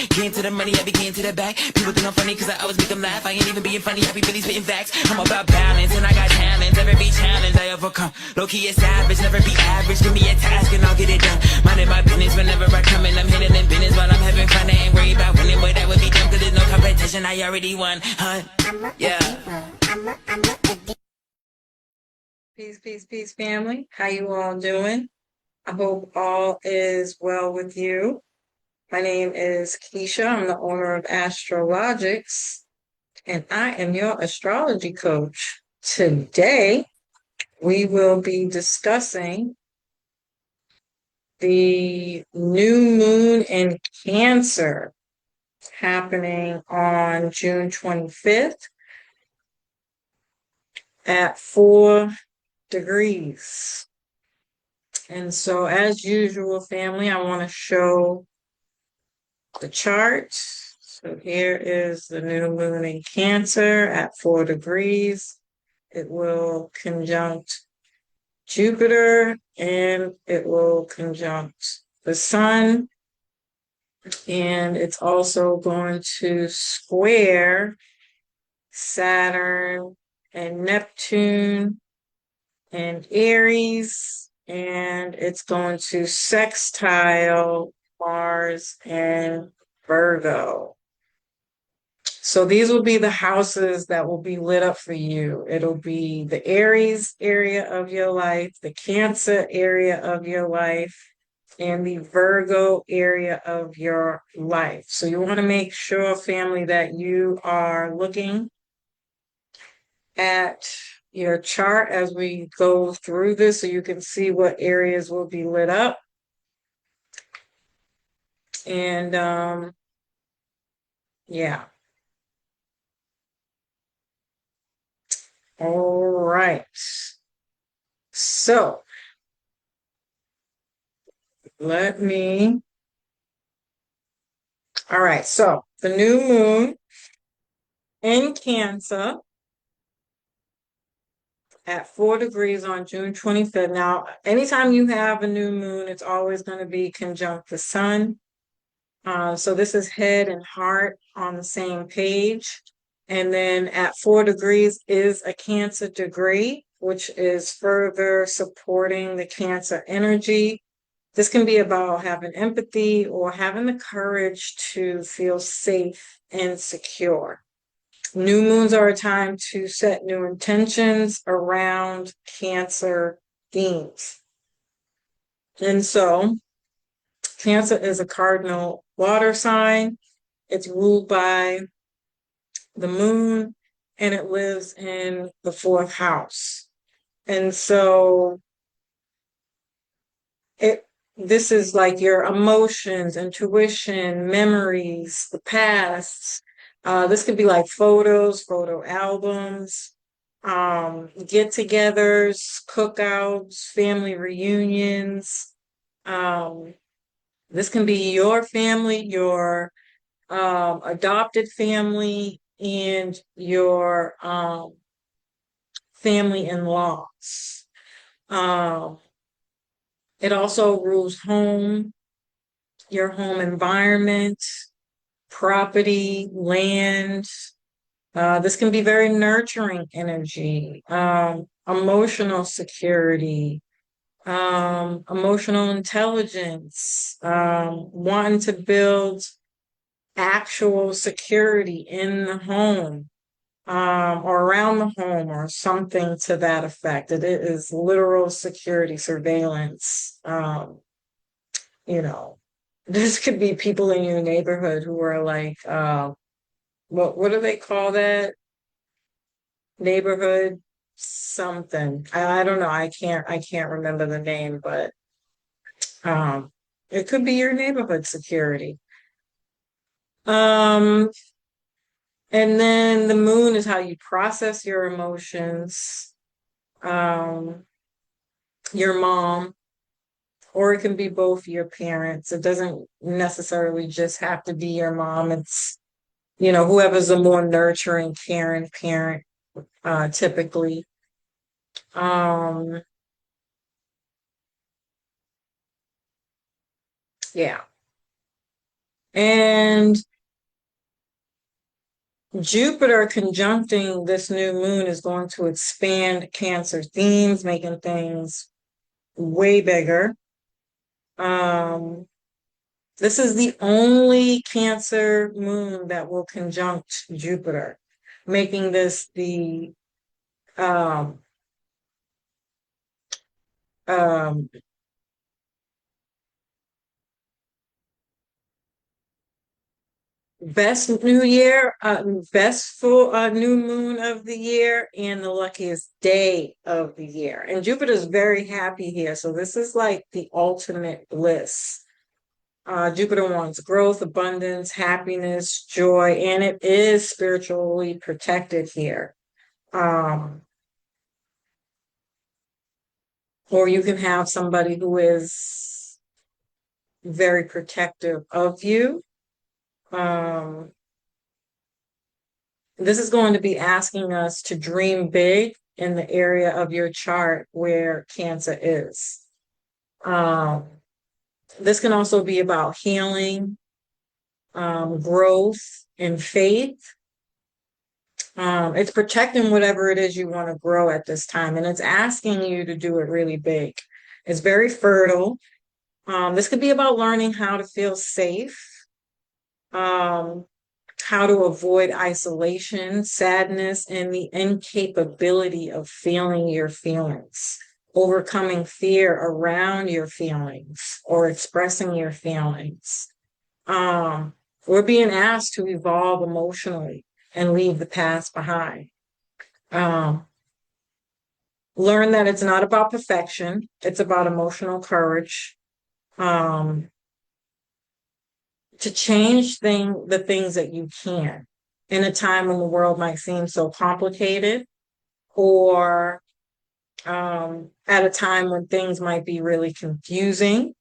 Getting to the money, I be getting to the back. People think I'm funny cause I always make them laugh. I ain't even being funny, I be really spitting facts. I'm about balance and I got talents. Every challenge I overcome. Low-key is savage, never be average. Give me a task and I'll get it done. Minding my business whenever I come in. I'm hitting in business while I'm having fun. I ain't worried about winning, but that would be dumb cause there's no competition. I already won, huh? Yeah. Peace, peace, peace, family. How you all doing? I hope all is well with you. My name is Keisha. I'm the owner of Astrologiks, and I am your astrology coach. Today, we will be discussing the new moon in Cancer happening on June 25th at 4 degrees. And so, as usual, family, I want to show the chart. So here is the new moon in Cancer at 4 degrees. It will conjunct Jupiter and it will conjunct the sun. And it's also going to square Saturn and Neptune and Aries, and it's going to sextile Mars and Virgo. So these will be the houses that will be lit up for you. It'll be the Aries area of your life, the Cancer area of your life, and the Virgo area of your life. So you want to make sure, family, that you are looking at your chart as we go through this so you can see what areas will be lit up. And yeah. All right. So all right. So the new moon in Cancer at 4 degrees on June 25th. Now, anytime you have a new moon, it's always going to be conjunct the sun. So this is head and heart on the same page. And then at 4 degrees is a Cancer degree, which is further supporting the Cancer energy. This can be about having empathy or having the courage to feel safe and secure. New moons are a time to set new intentions around Cancer themes. And so, Cancer is a cardinal water sign. It's ruled by the moon and it lives in the 4th house. And so, this is like your emotions, intuition, memories, the past. This could be like photos, photo albums, get-togethers, cookouts, family reunions. This can be your family, your adopted family, and your family in-laws. It also rules home, your home environment, property, land. This can be very nurturing energy, emotional security, emotional intelligence, wanting to build actual security in the home, or around the home or something to that effect. It is literal security surveillance. This could be people in your neighborhood who are like, what do they call that? Neighborhood something. I don't know. I can't remember the name, but it could be your neighborhood security. And then the moon is how you process your emotions. Your mom, or it can be both your parents. It doesn't necessarily just have to be your mom. It's, whoever's a more nurturing, caring parent, typically. Yeah. And Jupiter conjuncting this new moon is going to expand Cancer themes, making things way bigger. This is the only Cancer moon that will conjunct Jupiter, making this the um, um, best new year, best full new moon of the year, and the luckiest day of the year. And Jupiter's very happy here, so this is like the ultimate bliss. Jupiter wants growth, abundance, happiness, joy, and it is spiritually protected here. Um, or you can have somebody who is very protective of you. Um, this is going to be asking us to dream big in the area of your chart where Cancer is. This can also be about healing, growth, and faith. It's protecting whatever it is you want to grow at this time, and it's asking you to do it really big. It's very fertile. This could be about learning how to feel safe, um, how to avoid isolation, sadness, and the incapability of feeling your feelings, overcoming fear around your feelings or expressing your feelings. We're being asked to evolve emotionally and leave the past behind. Um, Learn that it's not about perfection, it's about emotional courage. Um, to change the things that you can in a time when the world might seem so complicated, or at a time when things might be really confusing.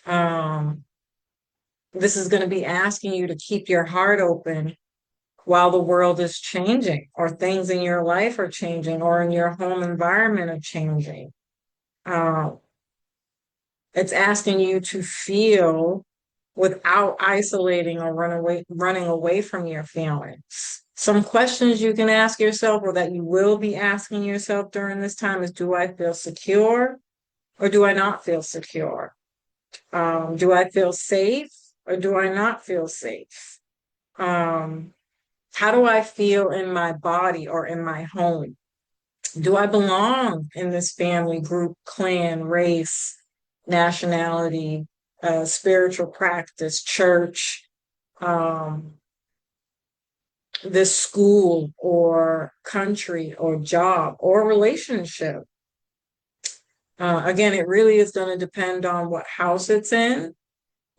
Um, this is going to be asking you to keep your heart open while the world is changing, or things in your life are changing, or in your home environment are changing. Uh, it's asking you to feel without isolating or running away from your feelings. Some questions you can ask yourself, or that you will be asking yourself during this time, is, do I feel secure or do I not feel secure? Do I feel safe or do I not feel safe? How do I feel in my body or in my home? Do I belong in this family, group, clan, race, nationality, spiritual practice, church, um, this school or country or job or relationship? Again, it really is going to depend on what house it's in.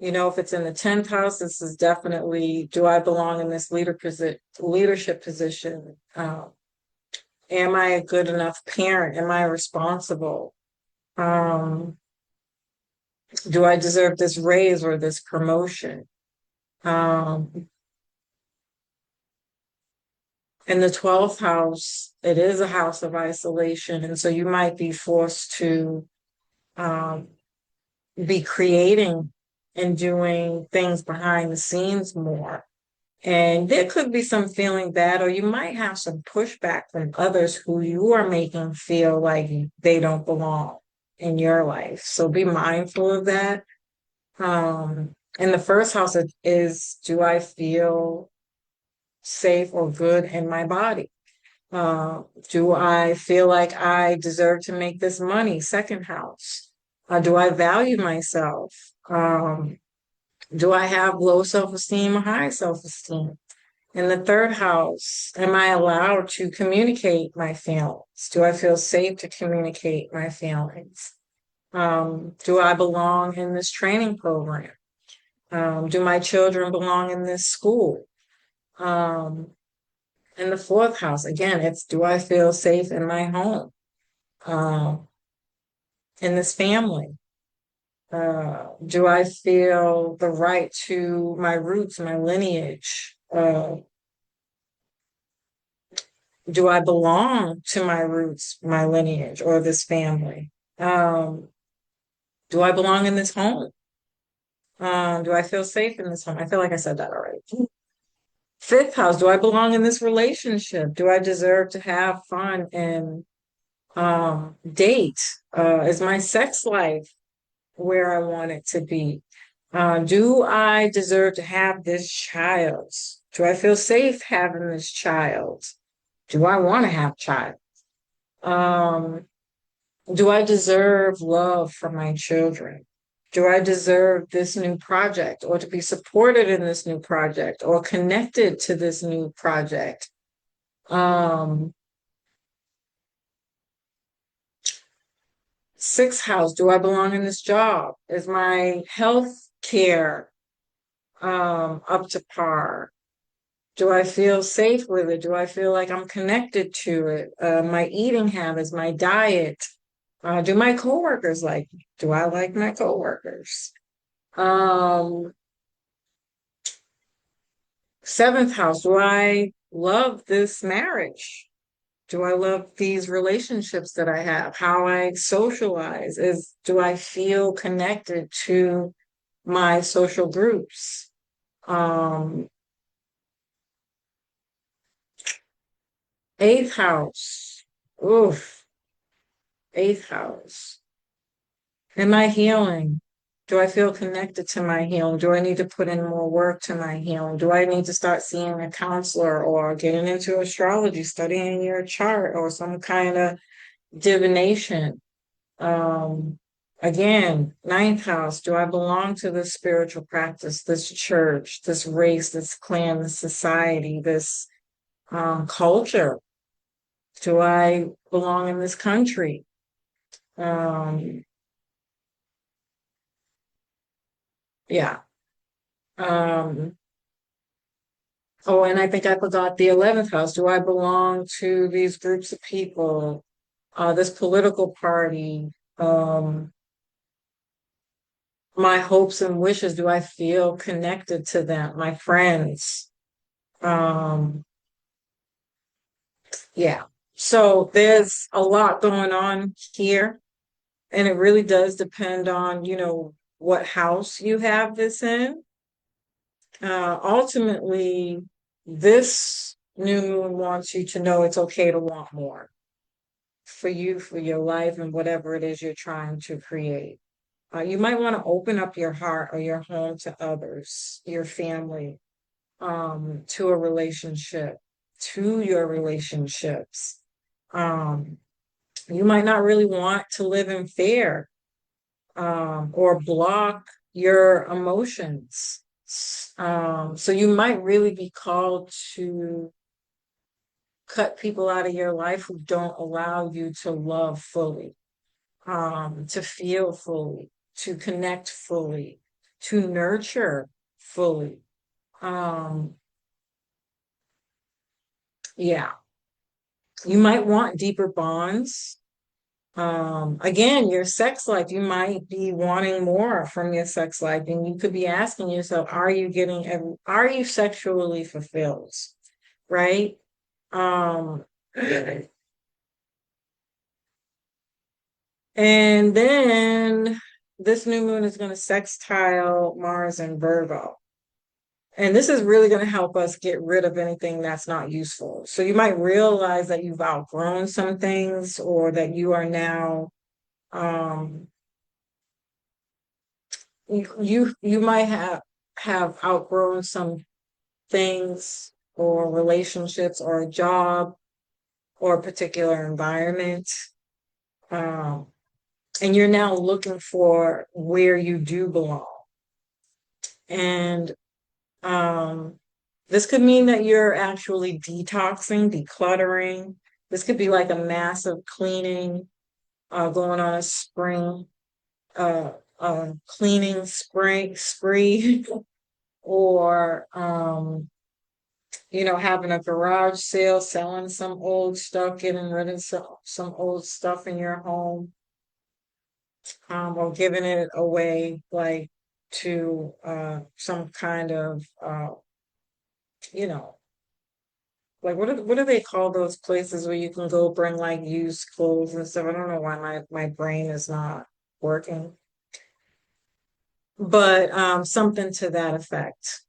You know, if it's in the 10th house, this is definitely, do I belong in this leadership position? Am I a good enough parent? Am I responsible? Um, do I deserve this raise or this promotion? Um, in the 12th house, it is a house of isolation. And so you might be forced to um, be creating and doing things behind the scenes more. And there could be some feeling bad, or you might have some pushback from others who you are making feel like they don't belong in your life. So be mindful of that. And the first house is, do I feel safe or good in my body? Do I feel like I deserve to make this money? Second house. Do I value myself? Do I have low self-esteem or high self-esteem? In the third house, am I allowed to communicate my feelings? Do I feel safe to communicate my feelings? Do I belong in this training program? Do my children belong in this school? In the fourth house, again, it's, do I feel safe in my home? In this family? Do I feel the right to my roots, my lineage? Do I belong to my roots, my lineage, or this family? Do I belong in this home? Do I feel safe in this home? I feel like I said that already. Fifth house, do I belong in this relationship? Do I deserve to have fun and date? Is my sex life where I want it to be? Do I deserve to have this child? Do I feel safe having this child? Do I want to have child? Um, do I deserve love from my children? Do I deserve this new project or to be supported in this new project or connected to this new project? Um, Sixth house, do I belong in this job? Is my health care up to par? Do I feel safe with it? Do I feel like I'm connected to it? My eating habits, my diet. Do my coworkers like me? Do I like my coworkers? Um, Seventh house, do I love this marriage? Do I love these relationships that I have? How I socialize is, do I feel connected to my social groups? Um, Eighth house. Oof, eighth house. Am I healing? Do I feel connected to my healing? Do I need to put in more work to my healing? Do I need to start seeing a counselor or getting into astrology, studying your chart or some kind of divination? Um, Again, ninth house, do I belong to this spiritual practice, this church, this race, this clan, this society, this culture? Do I belong in this country? Um, yeah. Um, oh, and I think I forgot the 11th house. Do I belong to these groups of people, this political party? My hopes and wishes, do I feel connected to them? My friends? Um, yeah. So there's a lot going on here, and it really does depend on, what house you have this in. Ultimately, this new moon wants you to know it's okay to want more for you, for your life, and whatever it is you're trying to create. You might want to open up your heart or your home to others, your family, to a relationship, to your relationships. Um, you might not really want to live in fear, or block your emotions. So you might really be called to cut people out of your life who don't allow you to love fully, to feel fully, to connect fully, to nurture fully. Um, yeah, you might want deeper bonds. Again, your sex life, you might be wanting more from your sex life, and you could be asking yourself, are you sexually fulfilled? Right? Um, and then this new moon is going to sextile Mars and Virgo. And this is really going to help us get rid of anything that's not useful. So you might realize that you've outgrown some things or that you are now um you might have outgrown some things or relationships or a job or a particular environment. Um and you're now looking for where you do belong. And Um, this could mean that you're actually detoxing, decluttering. This could be like a massive cleaning, going on a spring, uh, cleaning spring spree, or having a garage sale, selling some old stuff, getting rid of some old stuff in your home, or giving it away, like to some kind of you know like what do they call those places where you can go bring like used clothes and stuff? I don't know why my brain is not working. but something to that effect.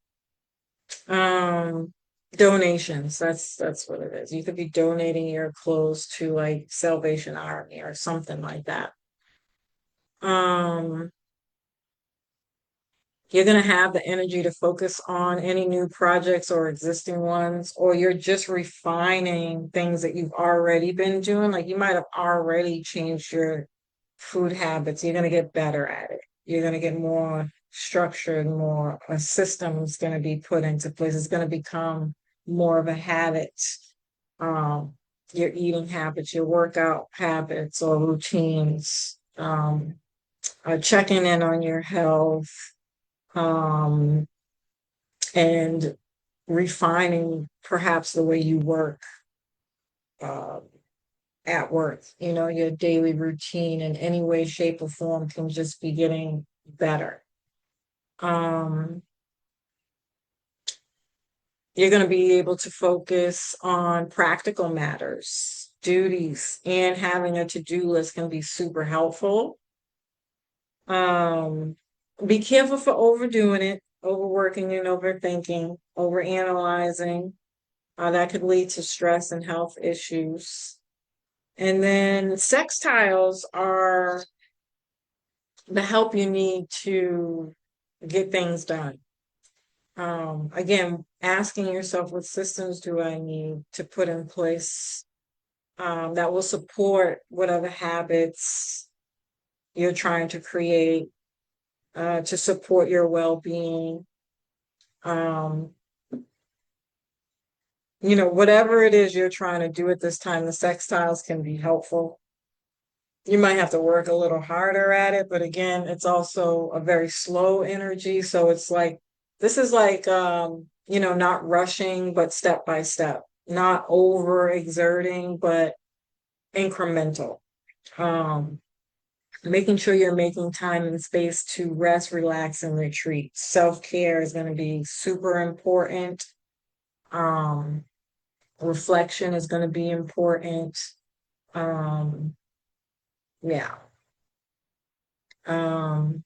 Um, Donations, that's what it is. You could be donating your clothes to like Salvation Army or something like that. Um, you're going to have the energy to focus on any new projects or existing ones, or you're just refining things that you've already been doing. Like you might have already changed your food habits. You're going to get better at it. You're going to get more structured, more a system's going to be put into place. It's going to become more of a habit. Um, your eating habits, your workout habits or routines, checking in on your health, um, and refining perhaps the way you work uh, at work. You know, your daily routine in any way, shape, or form can just be getting better. Um, you're going to be able to focus on practical matters, duties, and having a to-do list can be super helpful. Um, be careful for overdoing it, overworking and overthinking, overanalyzing. That could lead to stress and health issues. And then sextiles are the help you need to get things done. Again, asking yourself, what systems do I need to put in place that will support whatever habits you're trying to create to support your well-being. Um, you know, whatever it is you're trying to do at this time, the sextiles can be helpful. You might have to work a little harder at it, but again, it's also a very slow energy. So it's like, this is like, you know, not rushing, but step by step, not over exerting, but incremental. Um, Making sure you're making time and space to rest, relax, and retreat. Self-care is going to be super important. Um, Reflection is going to be important. Um, yeah. Um,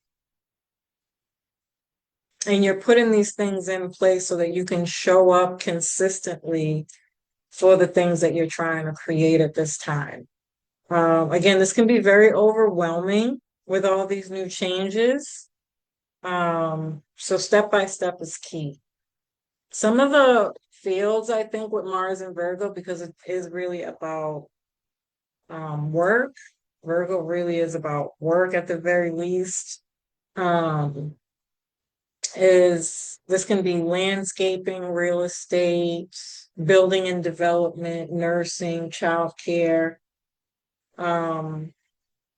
and you're putting these things in place so that you can show up consistently for the things that you're trying to create at this time. Again, this can be very overwhelming with all these new changes. So step by step is key. Some of the fields, I think, with Mars and Virgo, because it is really about work. Virgo really is about work at the very least. Um, is this can be landscaping, real estate, building and development, nursing, childcare, um,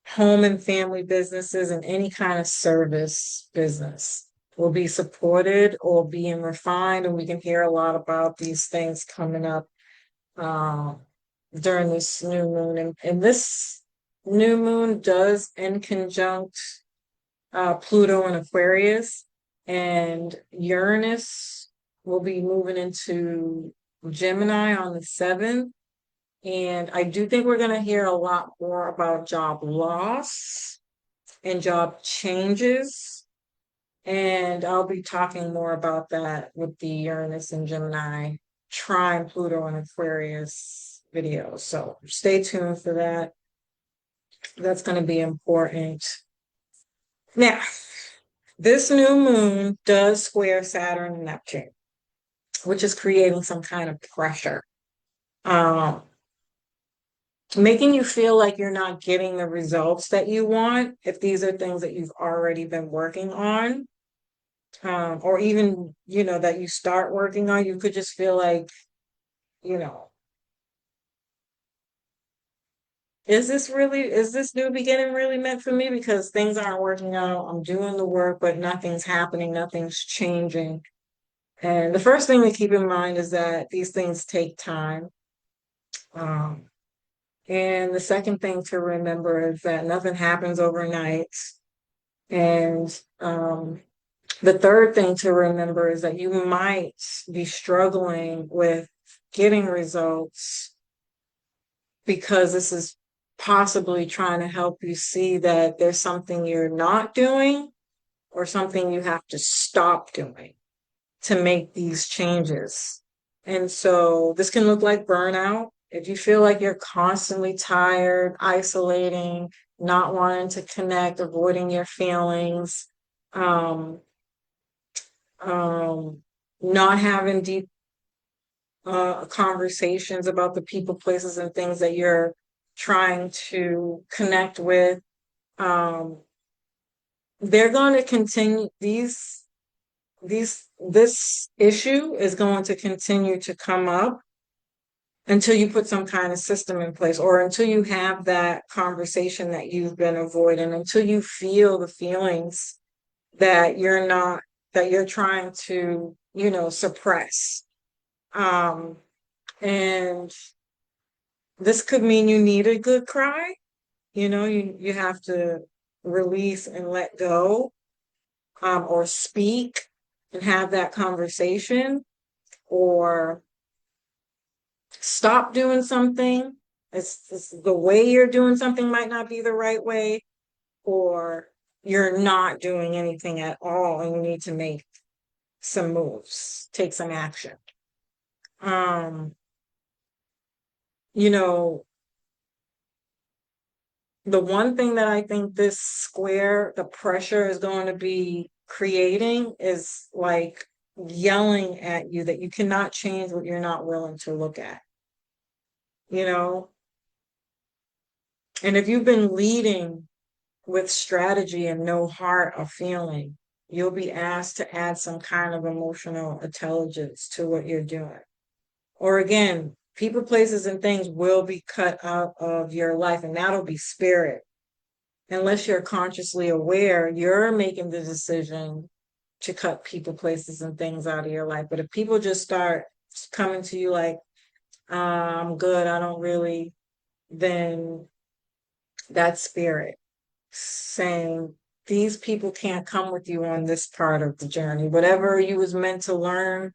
home and family businesses, and any kind of service business will be supported or being refined. And we can hear a lot about these things coming up uh, during this new moon. And this new moon does in conjunct Pluto and Aquarius, and Uranus will be moving into Gemini on the 7th. And I do think we're going to hear a lot more about job loss and job changes. And I'll be talking more about that with the Uranus and Gemini trine Pluto and Aquarius video. So stay tuned for that. That's going to be important. Now, this new moon does square Saturn and Neptune, which is creating some kind of pressure, um, making you feel like you're not getting the results that you want if these are things that you've already been working on, or even, you know, that you start working on. You could just feel like, you know, is this new beginning really meant for me? Because things aren't working out. I'm doing the work, but nothing's happening, nothing's changing. And the first thing to keep in mind is that these things take time. Um, and the second thing to remember is that nothing happens overnight. And the third thing to remember is that you might be struggling with getting results because this is possibly trying to help you see that there's something you're not doing. or something you have to stop doing to make these changes. And so this can look like burnout. If you feel like you're constantly tired, isolating, not wanting to connect, avoiding your feelings, um, not having deep conversations about the people, places, and things that you're trying to connect with, um, they're going to continue this issue is going to continue to come up until you put some kind of system in place, or until you have that conversation that you've been avoiding, until you feel the feelings that you're trying to, suppress. Um, and this could mean you need a good cry. You have to release and let go, or speak and have that conversation, or stop doing something. It's the way you're doing something might not be the right way, or you're not doing anything at all and you need to make some moves, take some action. Um, you know, the one thing that I think this square, the pressure is going to be creating is like yelling at you that you cannot change what you're not willing to look at, you know? And if you've been leading with strategy and no heart or feeling, you'll be asked to add some kind of emotional intelligence to what you're doing. Or again, people, places, and things will be cut out of your life, and that'll be spirit. Unless you're consciously aware, you're making the decision to cut people, places, and things out of your life. But if people just start coming to you like, I'm good, I don't really, then that's spirit saying these people can't come with you on this part of the journey. Whatever you was meant to learn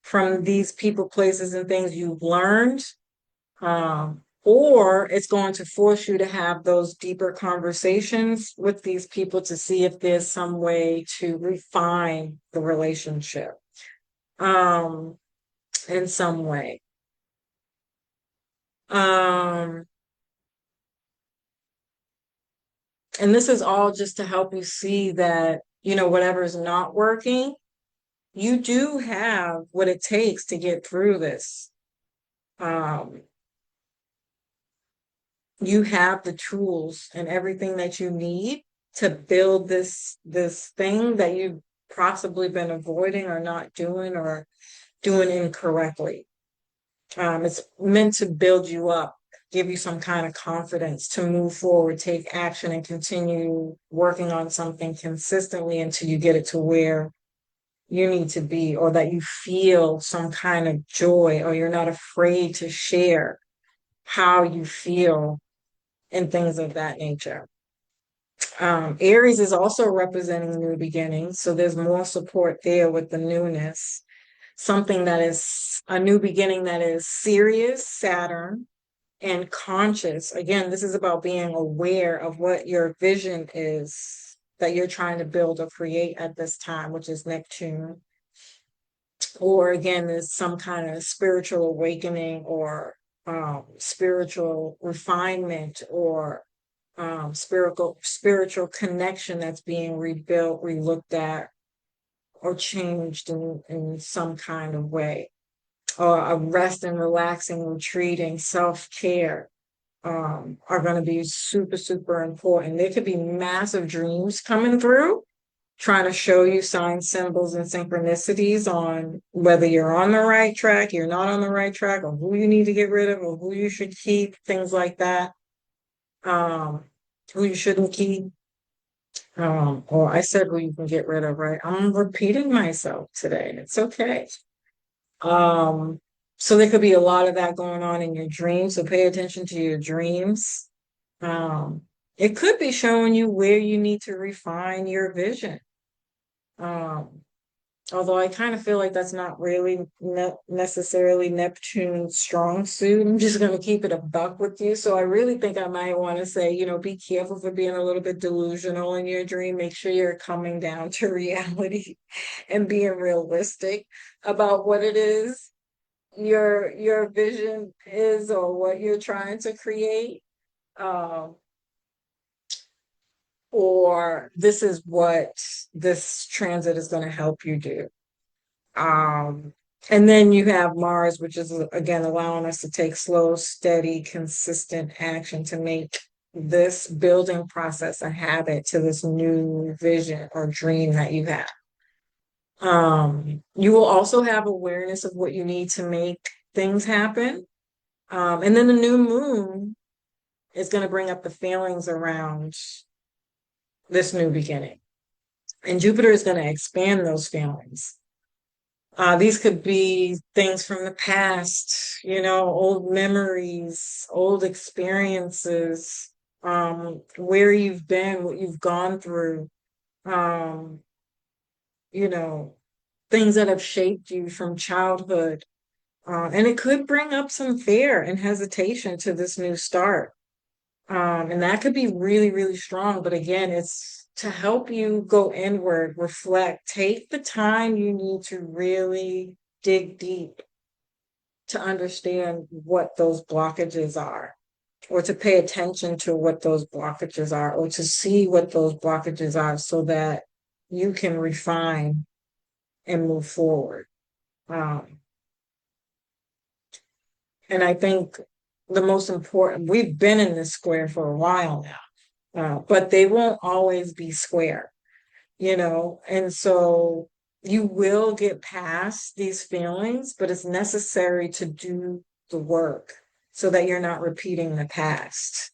from these people, places, and things you've learned, or it's going to force you to have those deeper conversations with these people to see if there's some way to refine the relationship, in some way. Um, and this is all just to help you see that, whatever's not working, you do have what it takes to get through this. Um, you have the tools and everything that you need to build this thing that you've possibly been avoiding or not doing or doing incorrectly. It's meant to build you up, give you some kind of confidence to move forward, take action, and continue working on something consistently until you get it to where you need to be, or that you feel some kind of joy, or you're not afraid to share how you feel and things of that nature. Aries is also representing new beginnings, so there's more support there with the newness. Something that is a new beginning that is serious, Saturn, and conscious. Again, this is about being aware of what your vision is that you're trying to build or create at this time, which is Neptune. Or again, there's some kind of spiritual awakening, or spiritual refinement, or spiritual connection that's being rebuilt, relooked at, or changed in some kind of way. Or a rest and relaxing, retreating, self-care are going to be super, super important. There could be massive dreams coming through, trying to show you signs, symbols, and synchronicities on whether you're on the right track, you're not on the right track, or who you need to get rid of, or who you should keep, things like that. Who you shouldn't keep. Or I said who you can get rid of, right? I'm repeating myself today. It's okay. So there could be a lot of that going on in your dreams. So pay attention to your dreams. Um, it could be showing you where you need to refine your vision. Um, Although I kind of feel like that's not really necessarily Neptune's strong suit. I'm just going to keep it a buck with you. So I really think I might want to say, be careful for being a little bit delusional in your dream. Make sure you're coming down to reality and being realistic about what it is your vision is or what you're trying to create. Um, or this is what this transit is going to help you do. Um, and then you have Mars, which is again allowing us to take slow, steady, consistent action to make this building process a habit to this new vision or dream that you have. You will also have awareness of what you need to make things happen. And then the new moon is going to bring up the feelings around this new beginning. And Jupiter is going to expand those feelings. These could be things from the past, old memories, old experiences, where you've been, what you've gone through, um, you know, things that have shaped you from childhood. And it could bring up some fear and hesitation to this new start. And that could be really, really strong. But again, it's to help you go inward, reflect, take the time you need to really dig deep to understand what those blockages are, or to pay attention to what those blockages are, or to see what those blockages are so that you can refine and move forward. Um, and I think the most important, we've been in this square for a while now. But they won't always be square, and so you will get past these feelings, but it's necessary to do the work so that you're not repeating the past.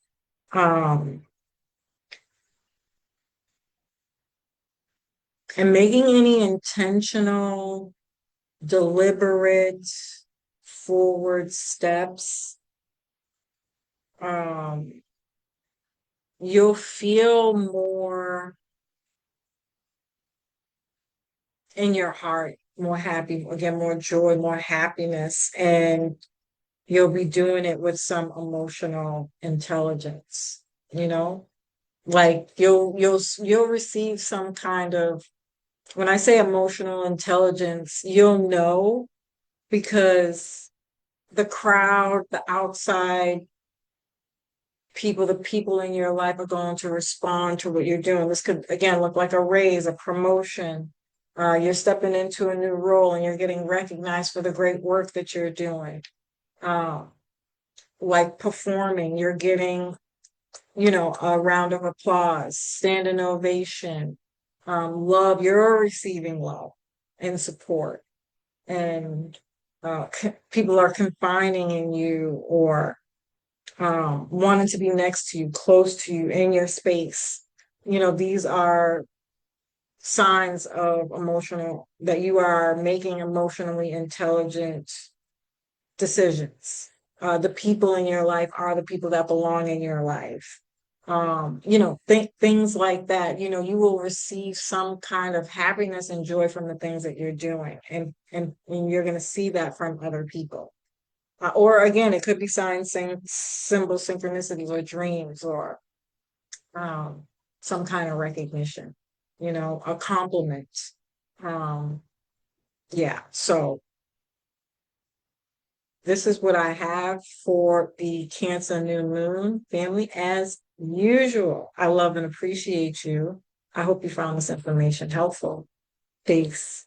Um, and making any intentional, deliberate forward steps, um, you'll feel more in your heart, more happy, again, more joy, more happiness, and you'll be doing it with some emotional intelligence, you know? Like you'll receive some kind of, when I say emotional intelligence, you'll know because the crowd, the outside people, the people in your life are going to respond to what you're doing. This could, again, look like a raise, a promotion. You're stepping into a new role and you're getting recognized for the great work that you're doing. Uh, like performing, you're getting, a round of applause, standing ovation, love, you're receiving love and support. And people are confiding in you or wanting to be next to you, close to you, in your space. These are signs of emotional, that you are making emotionally intelligent decisions. The people in your life are the people that belong in your life. Things like that. You will receive some kind of happiness and joy from the things that you're doing, and you're going to see that from other people. Or again, it could be signs, symbols, synchronicities, or dreams, or um, some kind of recognition, a compliment. Um, yeah, so this is what I have for the Cancer New Moon family. As usual, I love and appreciate you. I hope you found this information helpful. Peace.